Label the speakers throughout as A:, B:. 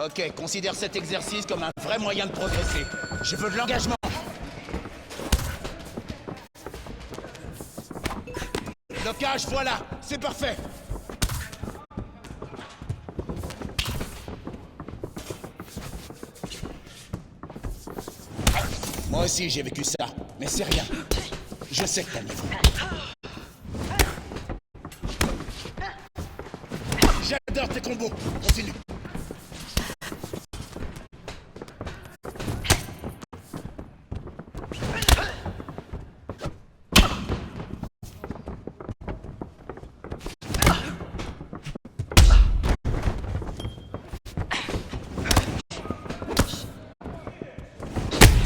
A: Ok, considère cet exercice comme un vrai moyen de progresser. Je veux de l'engagement. Blocage, voilà, c'est parfait. Moi aussi j'ai vécu ça, mais c'est rien. Je sais que t'as le niveau. J'adore tes combos. Continue.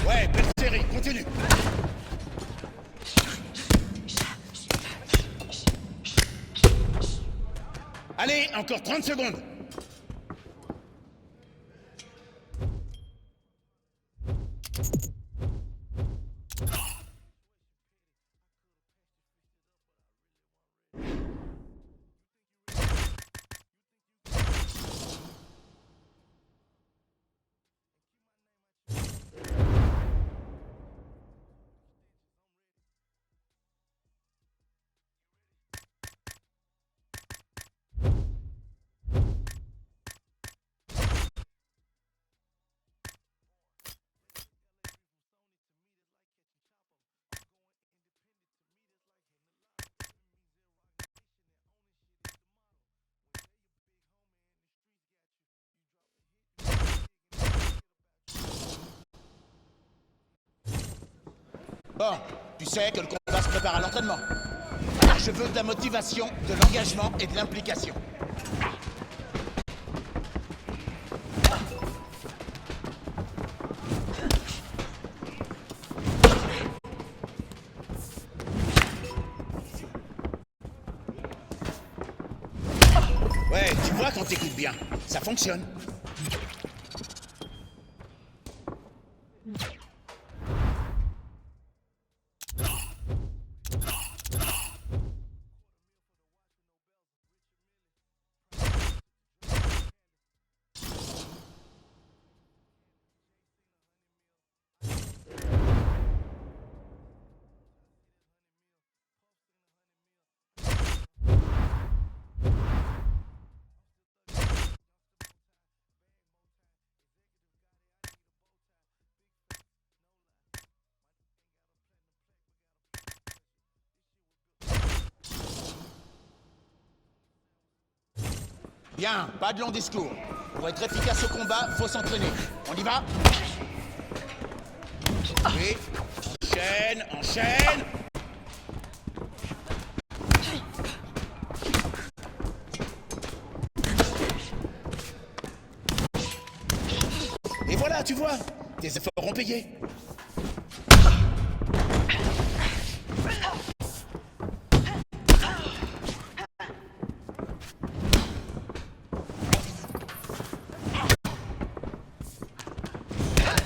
A: Ouais, belle série, continue. Allez, encore 30 secondes. Bon, tu sais que le combat se prépare à l'entraînement. Alors je veux de la motivation, de l'engagement et de l'implication. Ouais, tu vois quand t'écoutes bien, ça fonctionne. Bien, pas de long discours. Pour être efficace au combat, faut s'entraîner. On y va? Oui. Enchaîne, enchaîne. Et voilà, tu vois, tes efforts ont payé.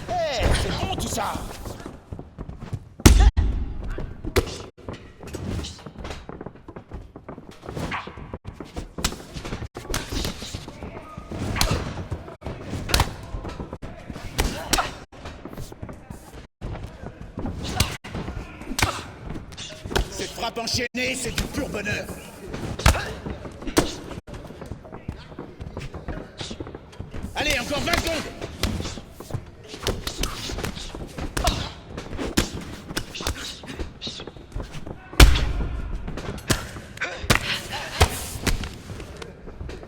A: Hé, c'est bon tout ça. Cette frappe enchaînée, c'est du pur bonheur. Allez, encore 20 secondes.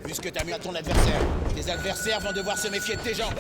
A: Vu ce que t'as mis à ton adversaire, tes adversaires vont devoir se méfier de tes jambes.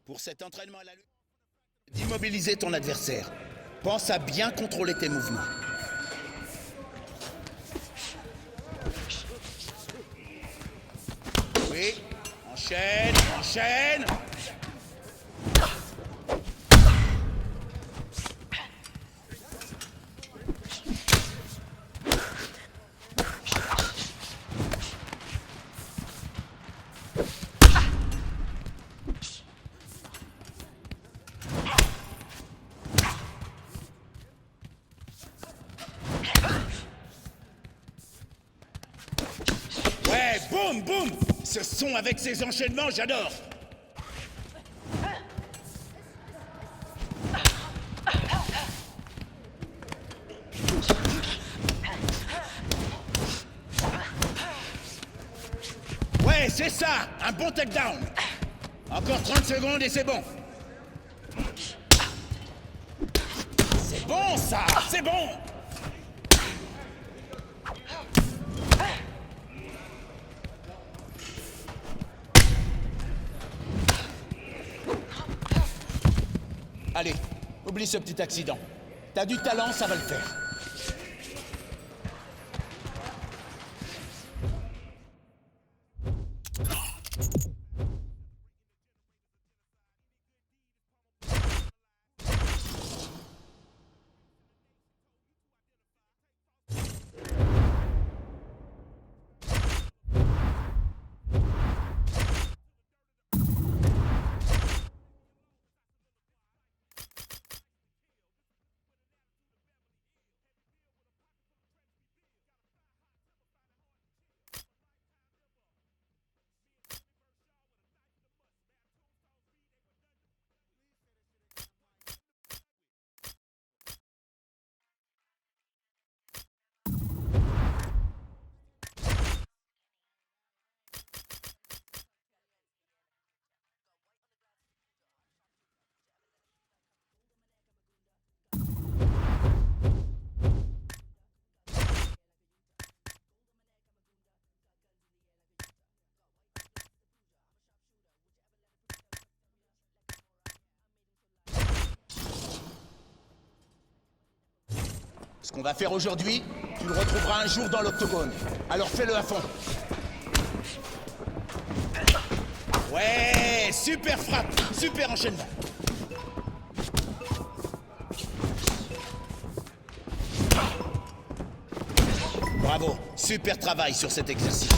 A: Pour cet entraînement à la lutte, d'immobiliser ton adversaire. Pense à bien contrôler tes mouvements. Enchaîne, enchaîne. Ouais, boum, boum. Ce son avec ses enchaînements, j'adore. Ouais, c'est ça, un bon takedown. Encore 30 secondes et c'est bon. C'est bon ça, c'est bon. Allez, oublie ce petit accident. T'as du talent, ça va le faire. Ce qu'on va faire aujourd'hui, tu le retrouveras un jour dans l'octogone. Alors fais-le à fond. Ouais, super frappe, super enchaînement. Bravo, super travail sur cet exercice.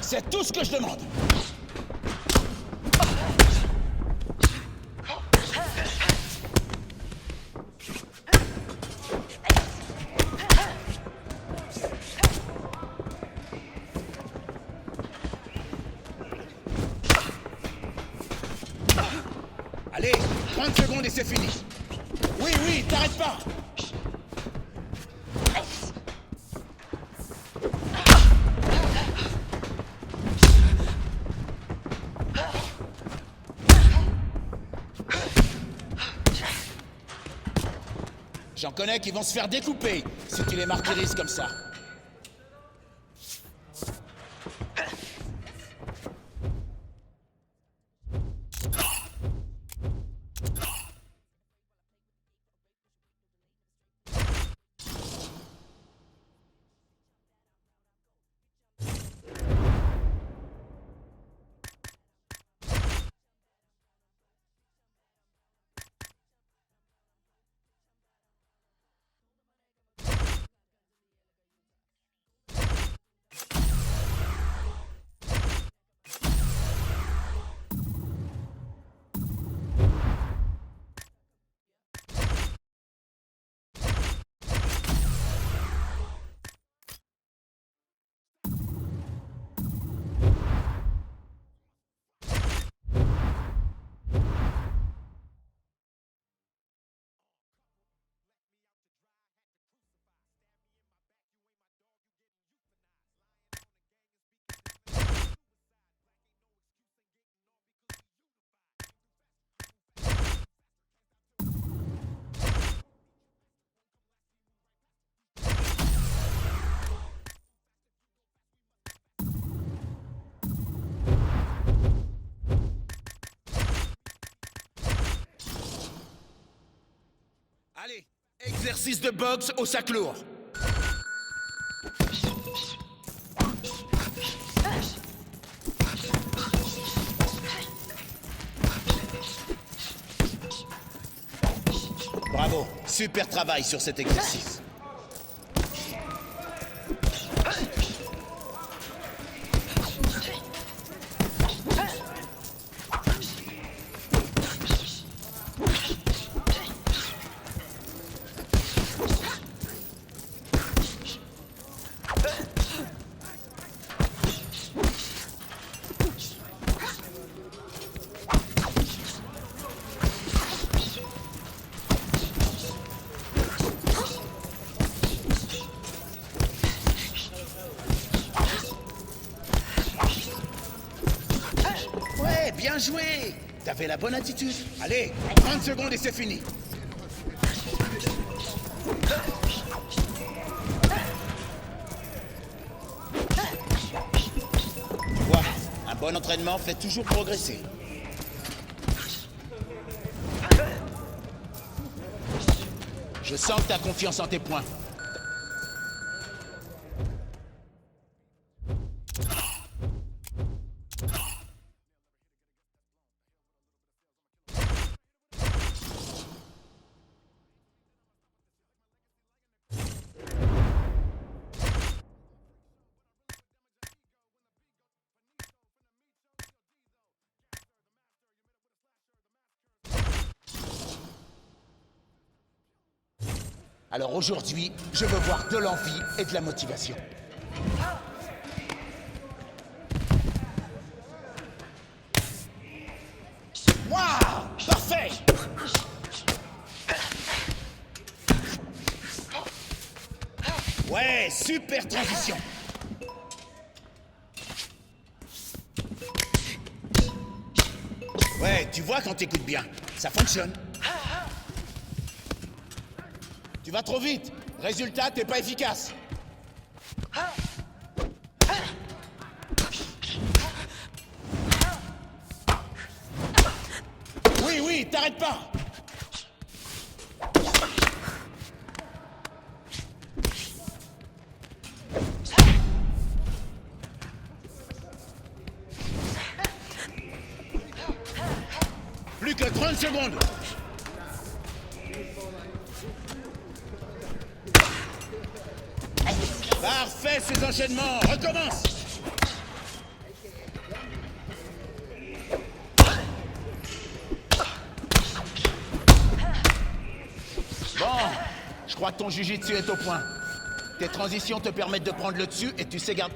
A: C'est tout ce que je demande. Allez, 30 secondes et c'est fini. Oui, oui, t'arrêtes pas. J'en connais qui vont se faire découper si tu les martyrises comme ça. Allez, exercice de boxe au sac lourd. Bravo, super travail sur cet exercice. Ouais, bien joué. T'avais la bonne attitude. Allez, 30 secondes et c'est fini. Voilà, un bon entraînement fait toujours progresser. Je sens que t'as confiance en tes points. Alors aujourd'hui, je veux voir de l'envie et de la motivation. Waouh! Parfait! Ouais, super transition! Ouais, tu vois quand t'écoutes bien, ça fonctionne. Tu vas trop vite. Résultat, t'es pas efficace. Oui, oui, t'arrêtes pas. Plus que 30 secondes. Parfait, ces enchaînements. Recommence. Bon, je crois que ton jiu-jitsu est au point. Tes transitions te permettent de prendre le dessus et tu sais garder...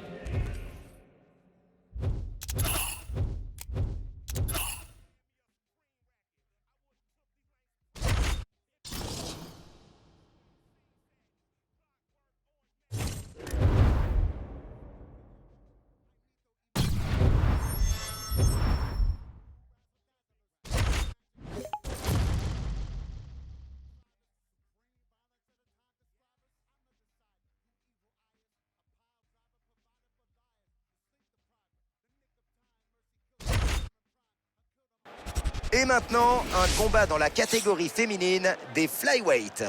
B: Et maintenant, un combat dans la catégorie féminine des flyweight.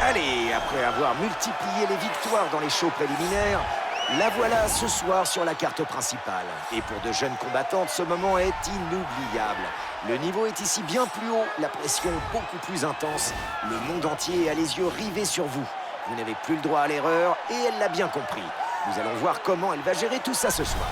B: Allez, après avoir multiplié les victoires dans les shows préliminaires, la voilà ce soir sur la carte principale. Et pour de jeunes combattantes, ce moment est inoubliable. Le niveau est ici bien plus haut, la pression beaucoup plus intense. Le monde entier a les yeux rivés sur vous. Vous n'avez plus le droit à l'erreur et elle l'a bien compris. Nous allons voir comment elle va gérer tout ça ce soir.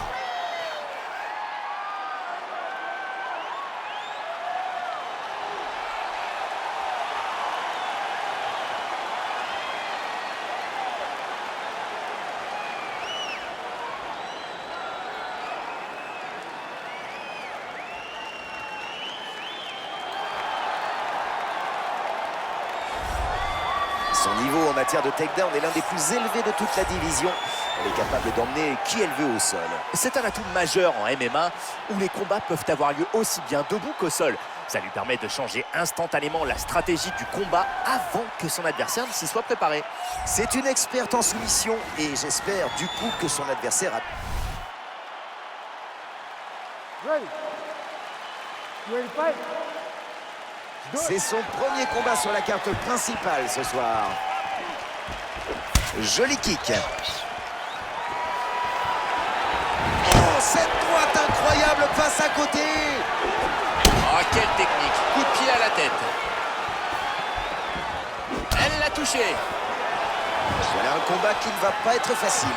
B: Son niveau en matière de takedown est l'un des plus élevés de toute la division. Elle est capable d'emmener qui elle veut au sol.
C: C'est un atout majeur en MMA où les combats peuvent avoir lieu aussi bien debout qu'au sol. Ça lui permet de changer instantanément la stratégie du combat avant que son adversaire ne s'y soit préparé.
B: C'est une experte en soumission et j'espère du coup que son adversaire a... C'est son premier combat sur la carte principale ce soir. Joli kick. Oh, cette droite incroyable passe à côté.
C: Oh, quelle technique! Coup de pied à la tête. Elle l'a touché.
B: Voilà un combat qui ne va pas être facile.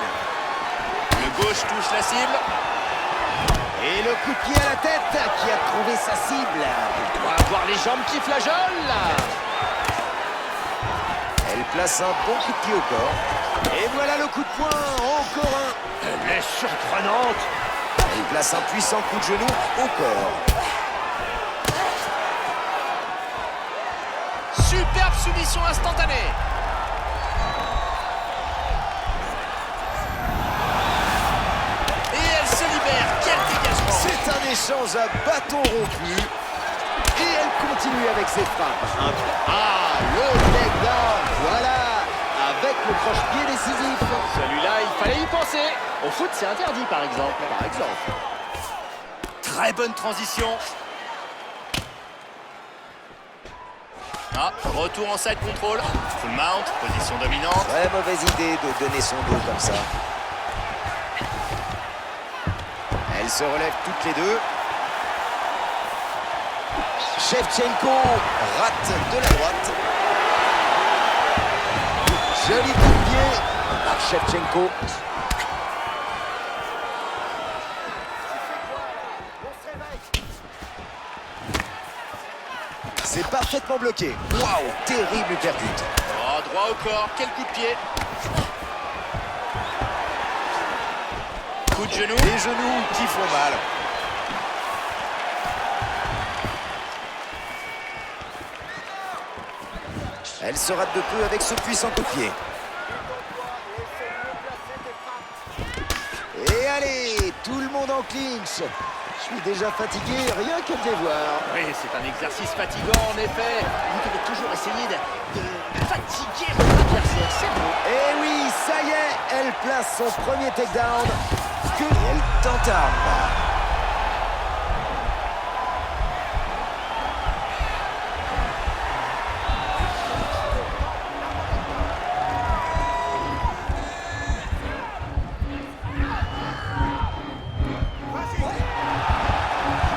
C: Le gauche touche la cible.
B: Et le coup de pied à la tête qui a trouvé sa cible.
C: Il doit avoir les jambes qui flageolent.
B: Elle place un bon coup de pied au corps. Et voilà le coup de poing, encore un.
C: Elle est surprenante.
B: Elle place un puissant coup de genou au corps.
C: Superbe soumission instantanée. Et elle se libère. Quel dégagement!
B: C'est un échange à bâton rompu. Et elle continue avec ses frappes. Ah, le takedown, voilà, avec le croche-pied décisif.
C: Celui-là, il fallait y penser. Au foot, c'est interdit, par exemple. Très bonne transition. Ah, retour en side control. Full mount, position dominante.
B: Très mauvaise idée de donner son dos comme ça. Elles se relèvent toutes les deux. Shevchenko rate de la droite. Joli coup de pied par Shevchenko. C'est parfaitement bloqué. Waouh, terrible percute.
C: Oh, droit au corps, quel coup de pied. Coup de genou.
B: Les genoux qui font mal. Elle se rate de peu avec ce puissant coup de pied. Et allez, tout le monde en clinch. Je suis déjà fatigué, rien que de les voir.
C: Oui, c'est un exercice fatigant, en effet. Vous devez toujours essayer de fatiguer votre adversaire, c'est beau.
B: Et oui, ça y est, elle place son premier takedown. Que elle tente à armbar.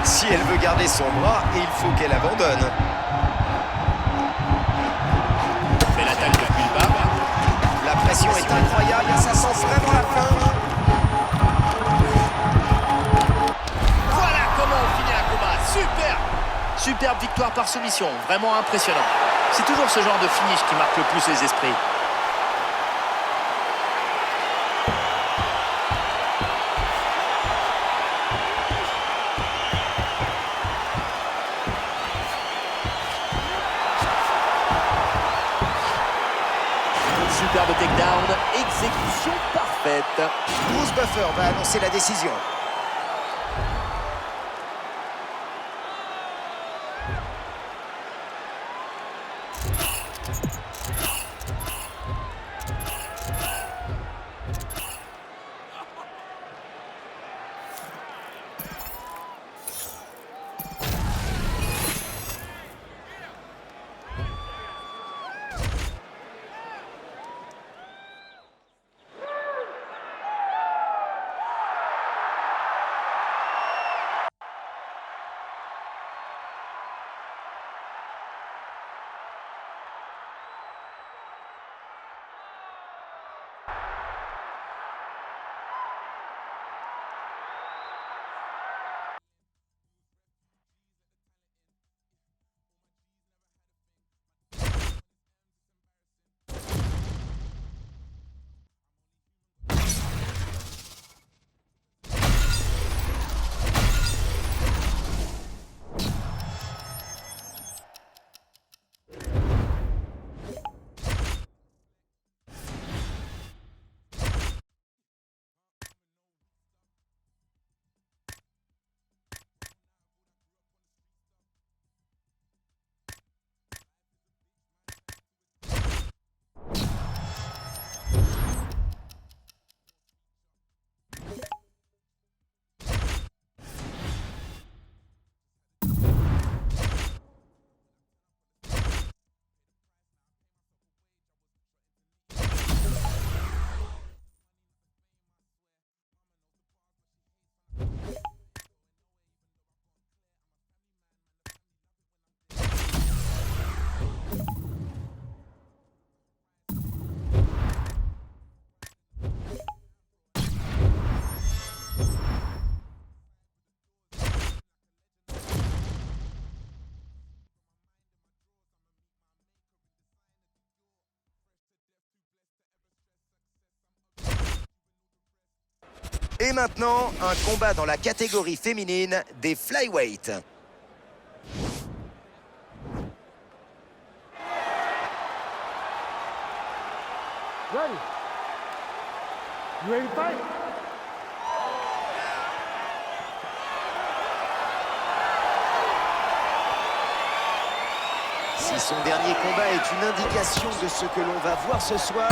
B: Si elle veut garder son bras, il faut qu'elle abandonne.
C: Fait l'attaque depuis le bas.
B: La pression est incroyable, ça sent vraiment la fin.
C: Voilà comment on finit un combat. Super! Superbe victoire par soumission, vraiment impressionnant. C'est toujours ce genre de finish qui marque le plus les esprits. Superbe takedown, exécution parfaite.
B: Bruce Buffer va annoncer la décision. Et maintenant, un combat dans la catégorie féminine des flyweight.
D: Ready? You ready to fight?
B: Si son dernier combat est une indication de ce que l'on va voir ce soir,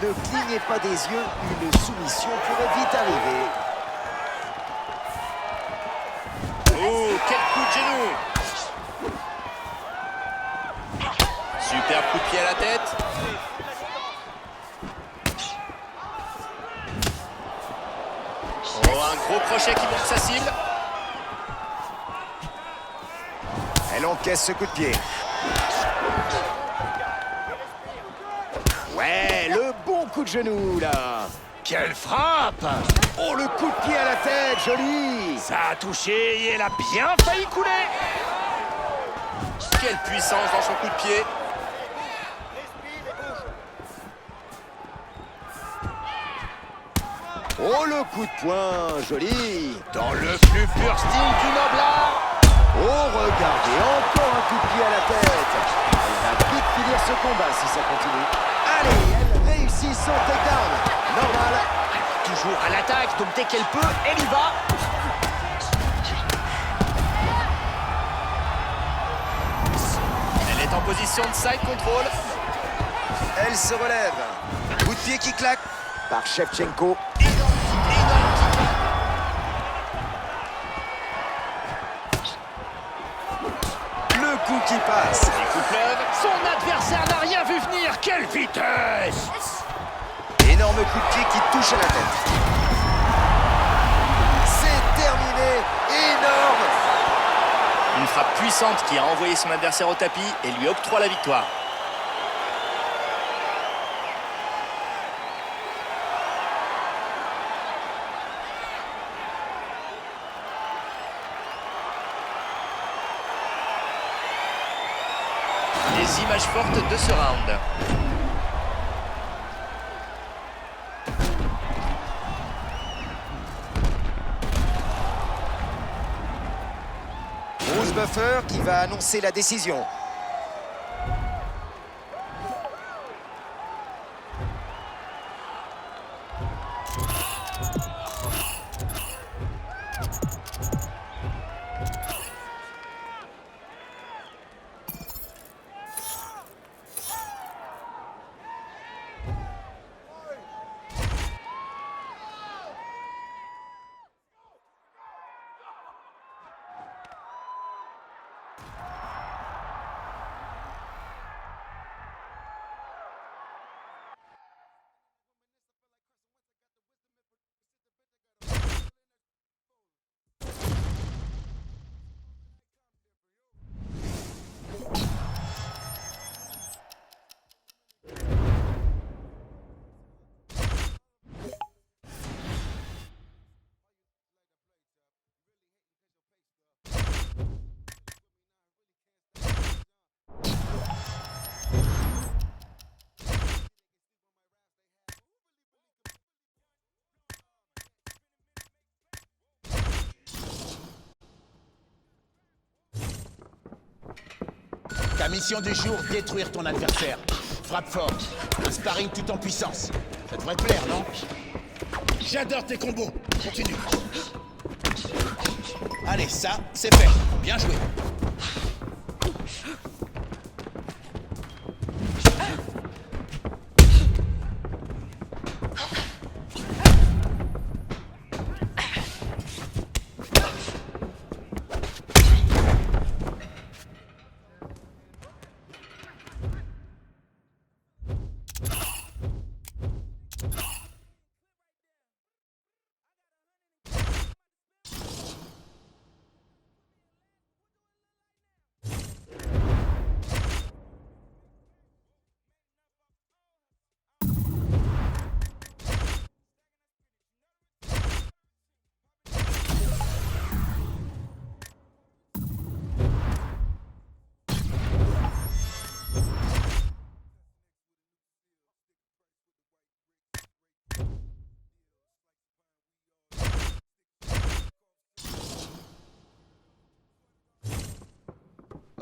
B: ne clignez pas des yeux, une soumission pourrait vite arriver.
C: Oh, quel coup de genou! Super coup de pied à la tête. Oh, un gros crochet qui monte sa cible.
B: Elle encaisse ce coup de pied. Ouais, le bon coup de genou, là. Quelle frappe! Oh, le coup de pied à la tête, joli!
C: Ça a touché et elle a bien failli couler. Quelle puissance dans son coup de pied.
B: Oh, le coup de poing, joli!
C: Dans le plus pur style du noble art.
B: Oh, regardez, encore un coup de pied à la tête! Elle va vite finir ce combat si ça continue. Allez, elle réussit son takedown. Normal.
C: Toujours à l'attaque, donc dès qu'elle peut, elle y va. Elle est en position de side control.
B: Elle se relève. Coup de pied qui claque par Shevchenko. Le coup qui passe.
C: Les coups pleuvent. Son adversaire n'a rien vu venir. Quelle vitesse!
B: Énorme coup de pied qui touche à la tête. C'est terminé. Énorme.
C: Une frappe puissante qui a envoyé son adversaire au tapis et lui octroie la victoire. Les images fortes de ce round.
B: Bruce Buffer qui va annoncer la décision.
A: Ta mission du jour, détruire ton adversaire. Frappe fort. Un sparring tout en puissance. Ça devrait te plaire, non? J'adore tes combos. Continue. Allez, ça, c'est fait. Bien joué.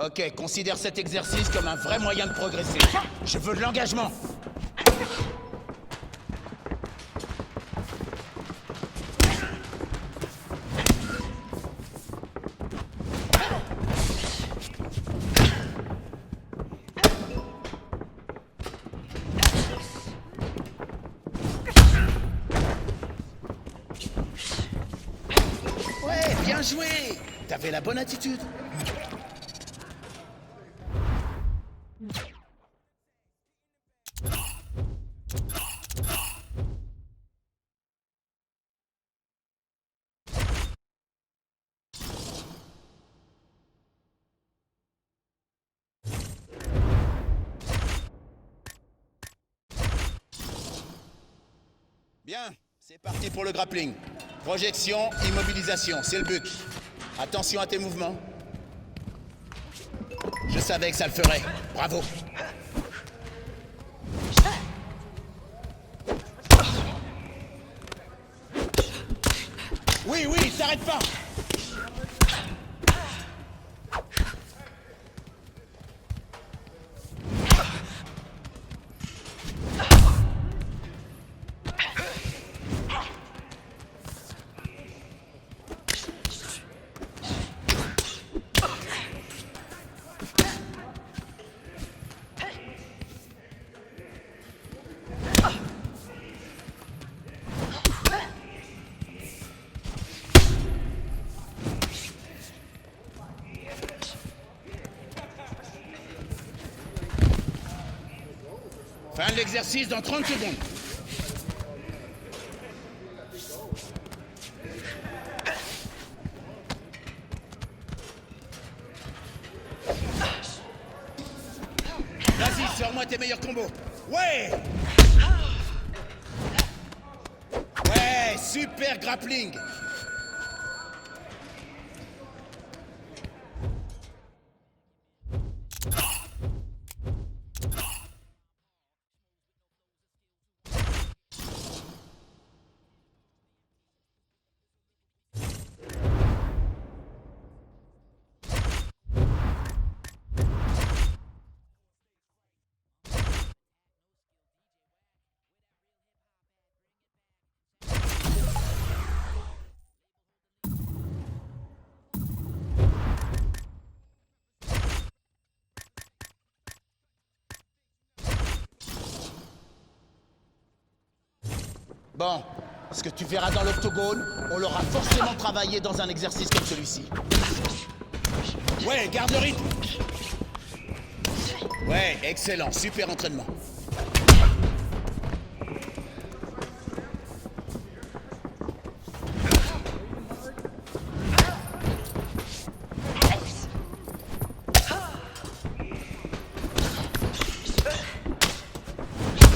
A: Ok, considère cet exercice comme un vrai moyen de progresser. Je veux de l'engagement. Ouais, bien joué. T'avais la bonne attitude. Bien, c'est parti pour le grappling. Projection, immobilisation, c'est le but. Attention à tes mouvements. Je savais que ça le ferait. Bravo. Oui, oui, t'arrêtes pas. Fin de l'exercice dans 30 secondes. Vas-y, sors-moi tes meilleurs combos. Ouais! Ouais, super grappling. Bon, ce que tu verras dans l'octogone, on l'aura forcément travaillé dans un exercice comme celui-ci. Ouais, garde le rythme. Ouais, excellent, super entraînement.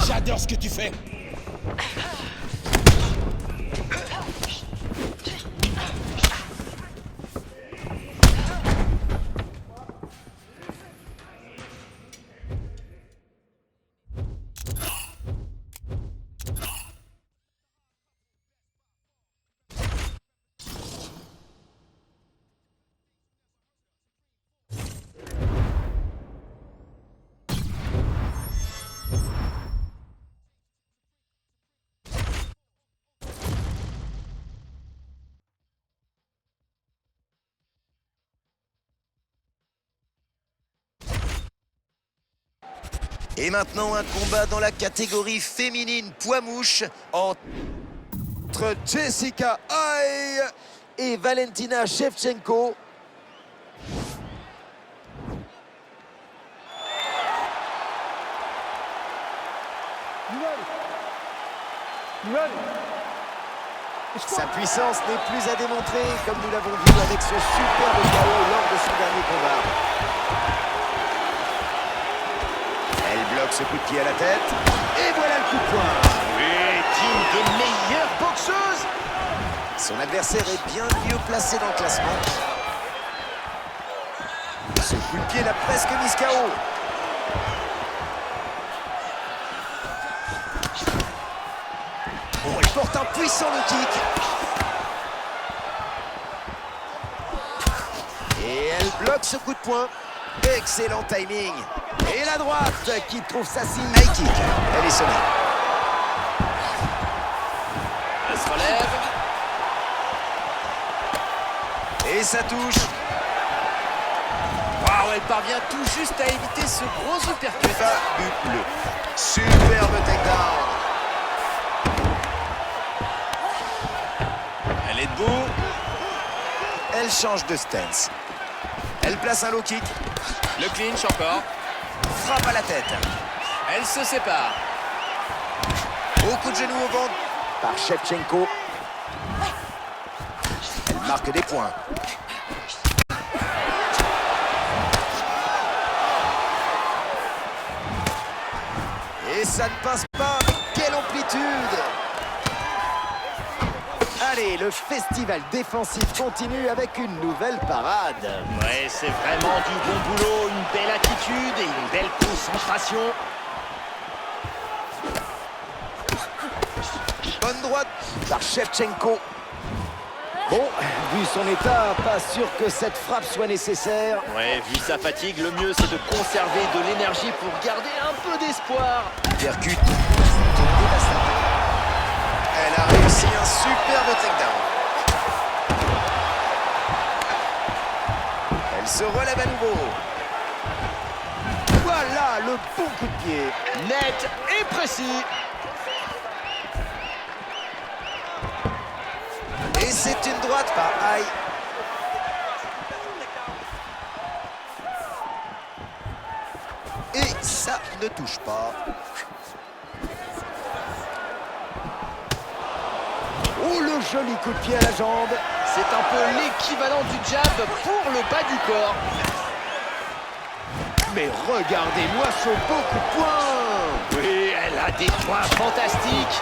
A: J'adore ce que tu fais.
B: Et maintenant, un combat dans la catégorie féminine poids-mouche entre Jessica Eye et Valentina Shevchenko. Sa puissance n'est plus à démontrer, comme nous l'avons vu avec son superbe KO lors de son dernier combat. Elle bloque ce coup de pied à la tête, et voilà le coup de poing.
C: Et une des meilleures boxeuses.
B: Son adversaire est bien mieux placé dans le classement. Ce coup de pied l'a presque mise KO. Oh, elle porte un puissant low kick. Et elle bloque ce coup de poing. Excellent timing. Et la droite qui trouve sa cible. High kick. Elle est sonnée.
C: Elle se relève.
B: Et ça touche.
C: Waouh, elle parvient tout juste à éviter ce gros uppercut.
B: Fabuleux. Superbe takedown.
C: Elle est debout.
B: Elle change de stance. Elle place un low kick.
C: Le clinch encore.
B: Frappe à la tête.
C: Elle se sépare.
B: Beaucoup de genoux au ventre par Shevchenko. Elle marque des points. Et ça ne passe pas. Quelle amplitude! Allez, le festival défensif continue avec une nouvelle parade.
C: Ouais, c'est vraiment du bon boulot, une belle attitude et une belle concentration.
B: Bonne droite par Shevchenko. Bon, vu son état, pas sûr que cette frappe soit nécessaire.
C: Ouais, vu sa fatigue, le mieux c'est de conserver de l'énergie pour garder un peu d'espoir.
B: Percute. Elle a réussi un superbe takedown. Elle se relève à nouveau. Voilà le bon coup de pied.
C: Net et précis.
B: Et c'est une droite par Aïe. Et ça ne touche pas. Oh, le joli coup de pied à la jambe.
C: C'est un peu l'équivalent du jab pour le bas du corps.
B: Mais regardez-moi ce beau coup de poing.
C: Oui, elle a des points fantastiques.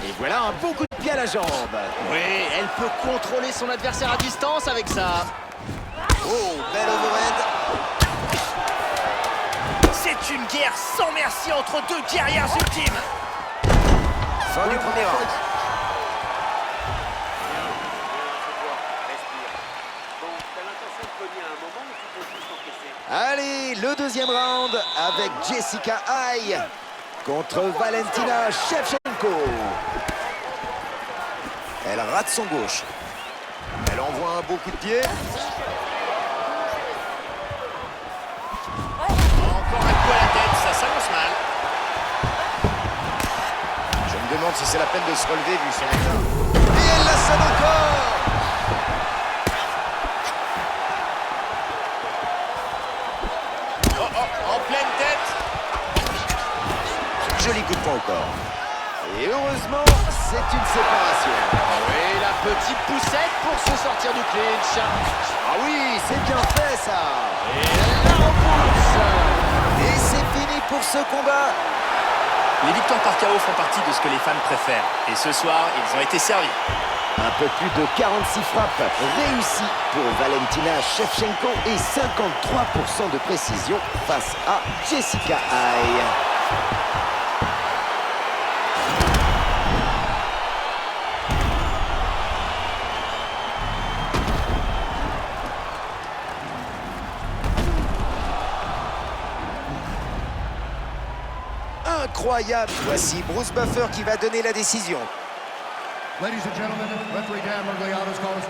B: Et voilà un beau coup de pied à la jambe.
C: Oui, elle peut contrôler son adversaire à distance avec ça.
B: Oh, belle overhead.
C: C'est une guerre sans merci entre deux guerrières ultimes.
B: Fin du premier round. Allez, le deuxième round avec Jessica Eye contre Valentina Shevchenko. Elle rate son gauche. Elle envoie un beau coup de pied.
C: Encore un coup à la tête, ça s'annonce mal.
B: Je me demande si c'est la peine de se relever vu son état. Et elle la sonne encore.
C: En pleine tête.
B: Joli coup de poing au corps. Et heureusement, c'est une séparation.
C: Oui, la petite poussette pour se sortir du clinch.
B: Ah oui, c'est bien fait ça.
C: Et la repousse.
B: Et c'est fini pour ce combat.
C: Les victoires par KO font partie de ce que les fans préfèrent. Et ce soir, ils ont été servis.
B: Un peu plus de 46 frappes réussies pour Valentina Shevchenko et 53% de précision face à Jessica Eye. Incroyable. Voici Bruce Buffer qui va donner la décision.
E: Ladies and gentlemen, referee Dan Miragliotta's calls.